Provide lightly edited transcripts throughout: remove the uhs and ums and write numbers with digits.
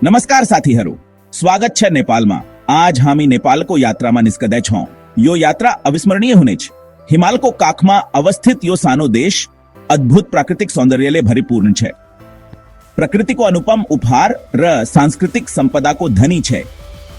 નમસ્કાર સાથીહરો, સ્વાગત છે નેપાલમાં. આજ हामी नेपालको यात्रामा निस्कदै छौं. यो यात्रा अविस्मरणीय हुनेछ. हिमालको काखमा अवस्थित यो सानो देश अद्भुत प्राकृतिक सौन्दर्यले भरिपूर्ण છે. प्रकृतिको अनुपम उपहार र सांस्कृतिक संपदाको धनी છે.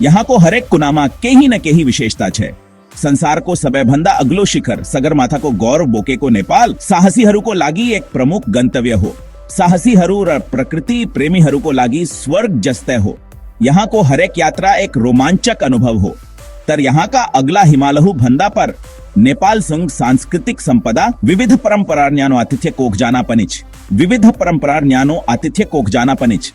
यहाँको हरेक कुनामा केही न केही विशेषता છે. संसारको सबैभन्दा अग्लो शिखर सगरमाथाको गौरव बोकेको नेपाल साहसीहरूको लागि एक प्रमुख गन्तव्य हो. साहसीहरू र प्रकृति प्रेमीहरूको लागि स्वर्ग जस्तै हो. यहाँ को हरेक यात्रा एक रोमांचक अनुभव हो. तर यहाँ का अगला हिमालहु भंदा पर नेपाल संघ सांस्कृतिक संपदा विविध परंपरा न्यानो आतिथ्य कोखजाना पनिच. विविध परंपरा न्यानो आतिथ्य कोखजाना पनिच.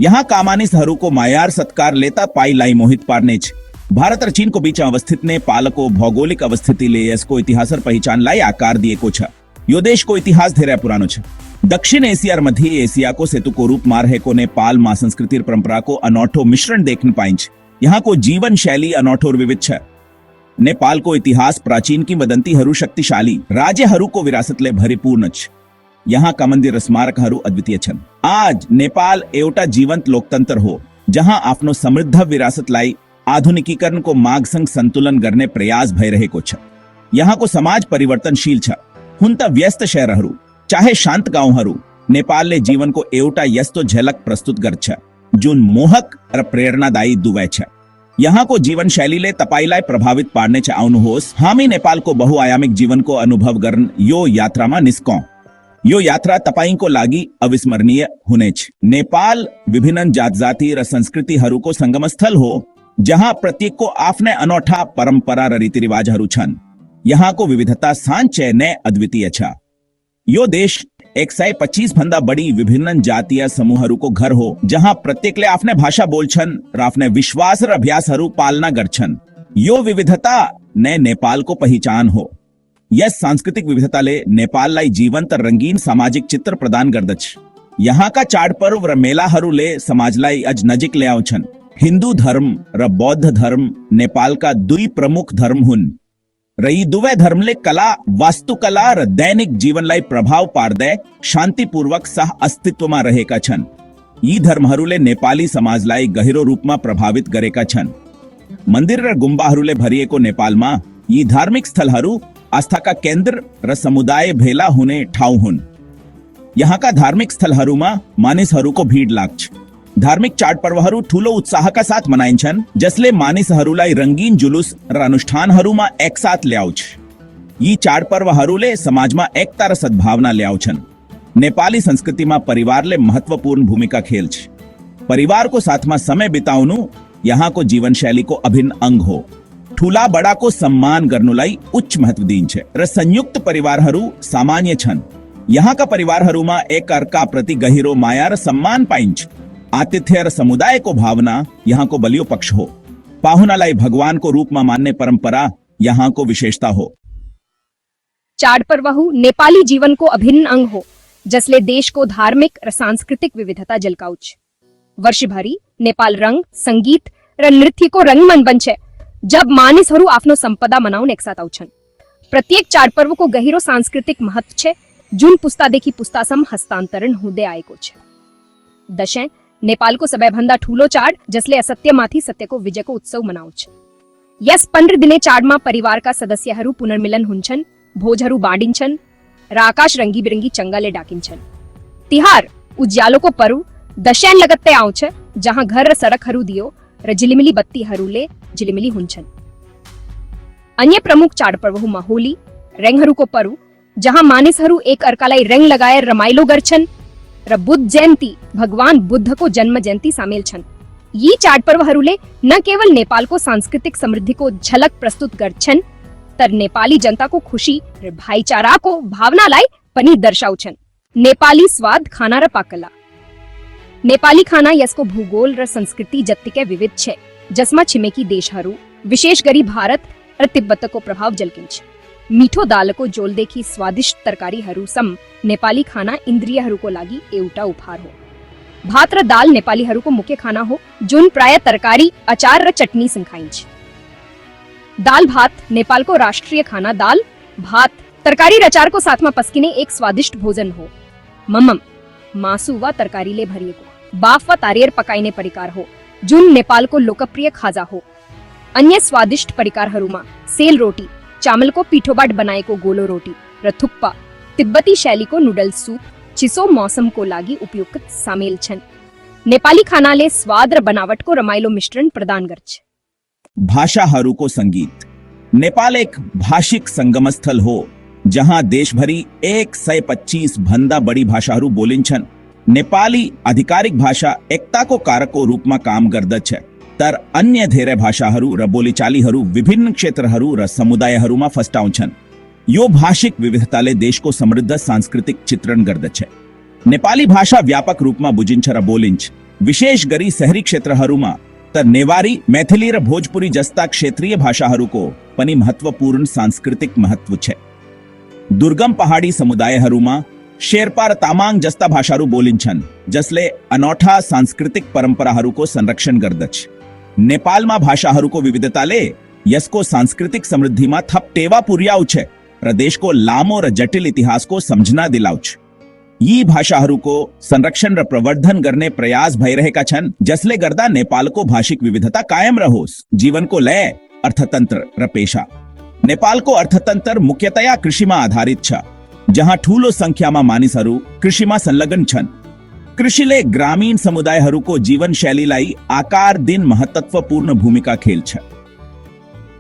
यहाँ कामानिसहरू को मायार सत्कार लेता पाई लाई मोहित पार्नेच. भारत और चीन को बीच अवस्थित नेपाल को भौगोलिक अवस्थिति ले यसको इतिहास और पहचान लाई आकार दिएको छ. यो देश को इतिहास धेरै पुरानो छ. दक्षिण एशिया और मध्य एशिया को सेतु को रूप मार है को नेपाल मा संस्कृति परंपरा को अनौठो मिश्रण देखने पाइन्छ. यहाँ को जीवन शैली अनौठो और विविध छ. नेपाल को इतिहास प्राचीन की वदंतीहरू शक्तिशाली राज्यहरू को विरासतले भरिपूर्ण छ. यहाँ का मन्दिर स्मारकहरू अद्वितीय छन्. आज नेपाल एउटा जीवंत लोकतन्त्र हो जहाँ आफ्नो समृद्ध विरासतलाई आधुनिकीकरण को माग संग संतुलन गर्ने प्रयास भइरहेको छ. यहाँ को समाज परिवर्तनशील छ. हुन त व्यस्त शहरहरू चाहे शांत गाउँहरू नेपालले जीवन को एउटा यस्तो झलक प्रस्तुत गर्छ जुन मोहक र प्रेरणादायी दुवै छ. यहाँ को जीवन शैलीले तपाईलाई प्रभावित पार्ने छ. आउनुहोस् हामी नेपालको बहुआयामिक जीवनको अनुभव गर्न यो यात्रामा निस्कौं. यो यात्रा तपाईको लागि अविस्मरणीय हुनेछ. नेपाल विभिन्न जात जाति र संस्कृतिहरूको संगमस्थल हो जहाँ प्रत्येकको आफ्नै अनौठा परम्परा र रीतिरिवाजहरू छन्. यहाँको विविधता साँच्चै नै अद्वितीय छ. यो देश 125 भन्दा बढी विभिन्न जातीय समूहहरूको घर हो जहाँ प्रत्येकले आफ्नै भाषा बोल्छन् र आफ्नै विश्वास र अभ्यासहरू पालना गर्छन्. यो विविधता नै नेपालको पहिचान हो. यस सांस्कृतिक विविधताले नेपाललाई जीवन्त र रंगीन सामाजिक चित्र प्रदान गर्दछ. यहाँका चाडपर्व र मेलाहरूले समाजलाई अझ नजिक ल्याउँछन्. हिन्दू धर्म र बौद्ध धर्म नेपालका दुई प्रमुख धर्म हुन् र यी दुवै धर्मले कला, वास्तुकला र दैनिक जीवनलाई प्रभाव पार्दै शान्तिपूर्वक सह अस्तित्वमा रहेका छन्. यी धर्महरूले नेपाली समाजलाई गहिरो रूपमा प्रभावित गरेका छन्. मन्दिर र गुम्बाहरूले भरिएको नेपालमा यी धार्मिक स्थलहरू आस्थाका केन्द्र र समुदाय भेला हुने ठाउँ हुन्. यहाँका धार्मिक स्थलहरूमा मानिसहरूको भिड लाग्छ. धार्मिक चाडपर्वहरू ठूलो उत्साहका साथ मनाइन्छन् जसले मानिसहरूलाई रंगीन जुलुस र अनुष्ठानहरूमा एकसाथ ल्याउँछ. यी चाडपर्वहरूले समाजमा एकता र सद्भावना ल्याउँछन्. नेपाली संस्कृतिमा परिवारले महत्वपूर्ण भूमिका खेल्छ. परिवारको साथमा समय बिताउनु यहाँको जीवनशैलीको अभिन्न अंग हो. ठूला बडाको सम्मान गर्नुलाई उच्च महत्व दिइन्छ र संयुक्त परिवारहरू सामान्य छन्. यहाँका परिवारहरूमा एक अर्का प्रति गहिरो माया र सम्मान पाइन्छ. आतिथ्य र समुदायको भावना यहाँको बलियो पक्ष हो. पाहुनालाई भगवानको रूपमा मान्ने परम्परा यहाँको विशेषता हो. चाडपर्व नेपाली जीवनको अभिन्न अंग हो जसले देशको धार्मिक र सांस्कृतिक विविधता झल्काउँछ. वर्षभरि नेपाल रंग, संगीत र नृत्यको रंगमञ्च छ जब मानिसहरू आफ्नो सम्पदा मनाउन एकसाथ आउँछन्. प्रत्येक चाडपर्वको गहिरो सांस्कृतिक महत्व छ जुन पुस्तादेखि पुस्तासम्म हस्तान्तरण हुँदै आएको छ. दशैं नेपालको सबैभन्दा ठूलो चाड जसले असत्यमाथि सत्यको विजयको उत्सव मनाउँछ. यस 15 दिने चाडमा परिवारका सदस्यहरू पुनर्मिलन हुन्छन्, भोजहरू बाँडिन्छन् र आकाश रंगी बिरंगी चङ्गाले डाकिन्छन्. तिहार उज्यालोको पर्व दशैं लगत्तै आउँछ जहाँ घर र सडकहरू दियो र झिलिमिली बत्तीहरूले झिलिमिली हुन्छन्. अन्य प्रमुख चाडपर्वमा होली, रङहरूको पर्व जहाँ मानिसहरू एक अर्कालाई रङ लगाएर रमाइलो गर्छन् र बुद्ध जयन्ती भगवान बुद्धको जन्म जयन्ती सामेल छन्. यी चाडपर्वहरूले न केवल नेपालको सांस्कृतिक समृद्धिको झलक प्रस्तुत गर्छन् तर नेपाली जनताको खुशी र भाइचाराको भावनालाई पनि दर्शाउँछन्. नेपाली स्वाद, खाना र पाकला. नेपाली खाना यसको भूगोल र संस्कृति जत्तिकै विविध छ जसमा छिमेकी देशहरू विशेष गरी भारत र तिब्बतको प्रभाव झल्किन्छ. मीठो दालको झोलदेखि स्वादिष्ट तरकारीहरूसम्म नेपाली खाना इन्द्रियहरूको लागि एउटा उपहार हो. भात र दाल नेपालीहरूको मुख्य खाना हो जुन प्राय तरकारी, अचार र चटनी सँग खाइन्छ. दाल भात नेपालको राष्ट्रिय खाना दाल, भात, तरकारी र अचारको साथमा पस्किने एक स्वादिष्ट भोजन हो. ममम मासु वा तरकारीले भरिएको. बाफ व तारियर पकाइने परिकार हो जुन नेपालको लोकप्रिय खाजा हो। अन्य स्वादिष्ट परिकारहरूमा सेल रोटी, चामलको पिठोबाट बनाएको गोलो रोटी र थुक्पा, तिब्बती शैलीको नुडल सुप, चिसो मौसमको लागि उपयुक्त सामेल छन्। नेपाली खानाले स्वाद र बनावटको रमाइलो मिश्रण प्रदान गर्छ। भाषाहरूको संगीत। नेपाल एक भाषिक संगम स्थल हो जहां देशभरी 125 भन्दा बढी भाषाहरू बोलिन्छन्। नेपाली आधिकारिक भाषा एकताको कारकको रूपमा काम गर्दछ, तर अन्य धेरै भाषाहरू र बोलीचालीहरू विभिन्न क्षेत्रहरू र समुदायहरूमा फस्टाउँछन्। यो भाषिक विविधताले देशको समृद्ध सांस्कृतिक चित्रण गर्दछ। नेपाली भाषा व्यापक रूपमा बुझिन्छ र बोलिन्छ, विशेष गरी शहरी क्षेत्रहरूमा, तर नेवारी, मैथिली र भोजपुरी जस्ता क्षेत्रीय भाषाहरूको पनि महत्वपूर्ण सांस्कृतिक महत्व छ। दुर्गम पहाडी समुदायहरूमा शेर्पा र तामाङ जस्ता भाषाहरू बोलिन्छन्, जसले अनौठा सांस्कृतिक परम्पराहरूको संरक्षण गर्दछ। नेपालमा भाषाहरूको विविधताले यसको सांस्कृतिक समृद्धिमा थप टेवा पुर्याउँछ र देशको लामो र जटिल इतिहासको सम्झना दिलाउँछ। यी भाषाहरूको संरक्षण र प्रवर्धन गर्ने प्रयास भइरहेका छन्, जसले गर्दा नेपालको भाषिक विविधता कायम रहोस्। जीवनको लय, अर्थतन्त्र र पेशा। नेपालको अर्थतन्त्र मुख्यतया कृषिमा आधारित छ, जहाँ ठूलो संख्यामा मानिसहरू कृषिमा संलग्न छन्। कृषिले ग्रामीण समुदायहरूको जीवनशैलीलाई आकार दिन महत्त्वपूर्ण भूमिका खेल्छ।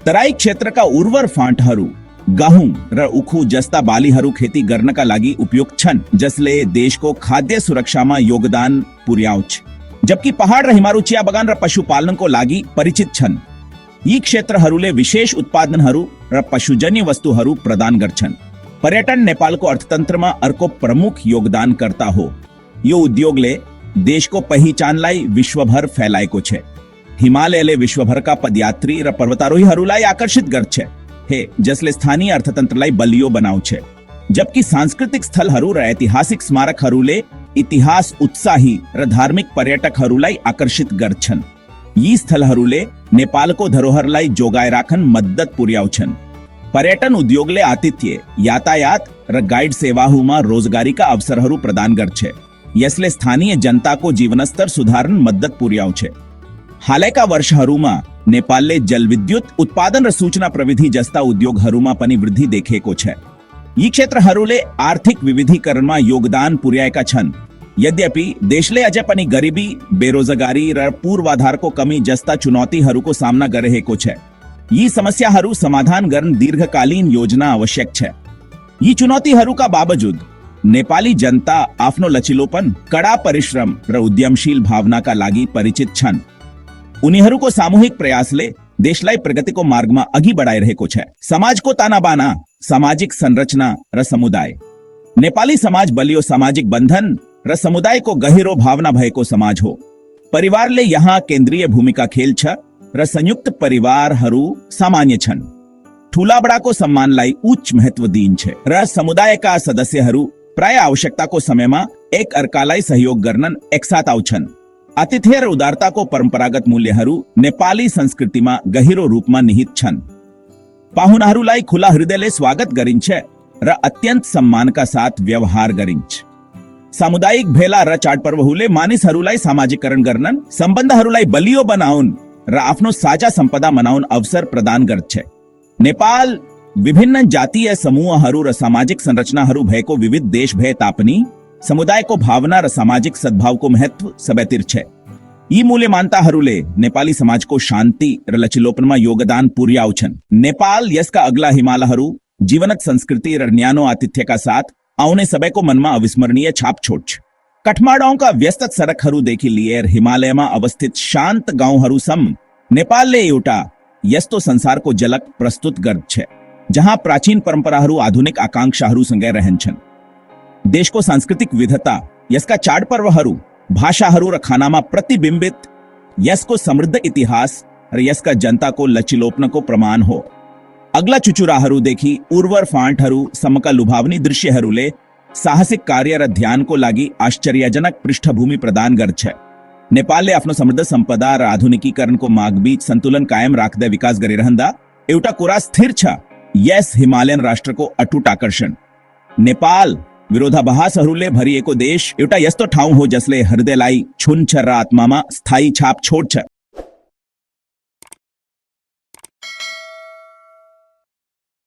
तराई क्षेत्रका उर्वर फाँटहरू गहुँ र उखु जस्ता बालीहरू खेती गर्नका लागि उपयुक्त छन्, जसले देशको खाद्य सुरक्षामा योगदान पुर्याउँछ। जबकि पहाड र हिमारू चिया बगान र पशुपालनको लागि परिचित छन्। यी क्षेत्रहरूले विशेष उत्पादनहरू र पशुजन्य वस्तुहरू प्रदान गर्छन्। पर्यटन नेपालको अर्थतन्त्रमा अर्को प्रमुख योगदानकर्ता हो। यो उद्योगले देशको पहिचानलाई विश्वभर फैलाएको छ। हिमालयले विश्वभरका पदयात्री र पर्वतारोहीहरूलाई आकर्षित गर्छ, जसले स्थानीय अर्थतन्त्रलाई बलियो बनाउँछ। जबकि सांस्कृतिक स्थलहरू र ऐतिहासिक स्मारकहरूले इतिहास उत्साही र धार्मिक पर्यटकहरूलाई आकर्षित गर्छन्। यी स्थलहरूले नेपालको धरोहरलाई जोगाए राखन मद्दत पुर्याउँछन्। पर्यटन उद्योगले आतिथ्य, यातायात र गाइड सेवाहरूमा रोजगारीका अवसरहरू प्रदान गर्छ, यसले स्थानीय जनताको जीवनस्तर सुधार्न मद्दत पुर्याउँछ। हालैका वर्षहरूमा नेपालले जलविद्युत उत्पादन र सूचना प्रविधि जस्ता उद्योगहरूमा पनि वृद्धि देखेको छ। यी क्षेत्रहरूले आर्थिक विविधीकरणमा योगदान पुर्याएका छन्। यद्यपि देशले अझै पनि गरिबी, बेरोजगारी र पूर्वाधारको कमी जस्ता चुनौतीहरूको सामना गरिरहेको छ। यी समस्याहरू समाधान गर्न दीर्घकालीन योजना आवश्यक छ। यी चुनौतीहरूका बावजुद नेपाली जनता आफ्नो लचिलोपन, कड़ा परिश्रम र उद्यमशील भावनाका लागि परिचित छन्। उनीहरूको सामूहिक प्रयासले देशलाई प्रगतिको मार्गमा अघि बढाइरहेको छ। समाजको तानाबाना, सामाजिक संरचना र समुदाय। नेपाली समाज बलियो सामाजिक बन्धन र समुदायको गहिरो भावना भएको समाज हो। परिवारले यहाँ केन्द्रीय भूमिका खेल्छ र संयुक्त परिवारहरू सामान्य छन्। ठूला बडाको सम्मानलाई उच्च महत्व दिइन्छ र समुदायका सदस्यहरू प्राय आवश्यकताको समयमा एक अर्कालाई सहयोग गर्न एकसाथ आउँछन्। आतिथ्य र उदारताको परम्परागत मूल्यहरू नेपाली संस्कृतिमा गहिरो रूपमा निहित छन्। पाहुनाहरूलाई खुला हृदयले स्वागत गरिन्छ र अत्यन्त सम्मानका साथ व्यवहार गरिन्छ। सामुदायिक भेला र चाडपर्वहरूले मानिसहरूलाई सामाजिकरण गर्न, सम्बन्धहरूलाई बलियो बनाउन र आफ्नो साझा सम्पदा मनाउन अवसर प्रदान गर्छ। नेपाल विभिन्न जातीय समूहहरू र सामाजिक संरचनाहरू भएको विविध देश भए तापनि समुदायको भावना र सामाजिक सद्भावको महत्व सबैतिर छ। यी मूल्य मान्यताहरूले नेपाली समाजको शान्ति र लचिलोपनमा योगदान पुर्याउँछन्। नेपाल यसका अग्ला हिमालहरू, जीवनत संस्कृति र न्यानो आतिथ्यका साथ आउने सबैको मनमा अविस्मरणीय छाप छोड्छ। काठमाडौँका व्यस्त सडकहरूदेखि लिएर हिमालयमा अवस्थित शान्त गाउँहरूसम्म नेपालले एउटा यस्तो संसारको झलक प्रस्तुत गर्छ, जहाँ प्राचीन परम्पराहरू आधुनिक आकांक्षाहरूसँगै रहन्छन्। देशको सांस्कृतिक विविधता यसका चाडपर्वहरू, भाषाहरू र खानामा प्रतिबिम्बित यसको समृद्ध इतिहास र यसका जनताको लचिलोपनको प्रमाण हो। अग्ला चुचुराहरूदेखि उर्वर फाँटहरूसम्मका लुभावनी दृश्यहरूले साहसिक कार्य र ध्यानको लागि आश्चर्यजनक पृष्ठभूमि प्रदान गर्छ। नेपालले आफ्नो समृद्ध सम्पदा र आधुनिकीकरणको मागबीच सन्तुलन कायम राख्दै विकास गरिरहँदा एउटा कुरा स्थिर छ, यस हिमालयन राष्ट्रको अटुट आकर्षण। नेपाल વિરોધાભાસहरूले ભરી એકો દેશ एउटा यस्तो ठाउँ हो जसले हृदयलाई छुन्छ र आत्मामा स्थायी छाप छोड्छ।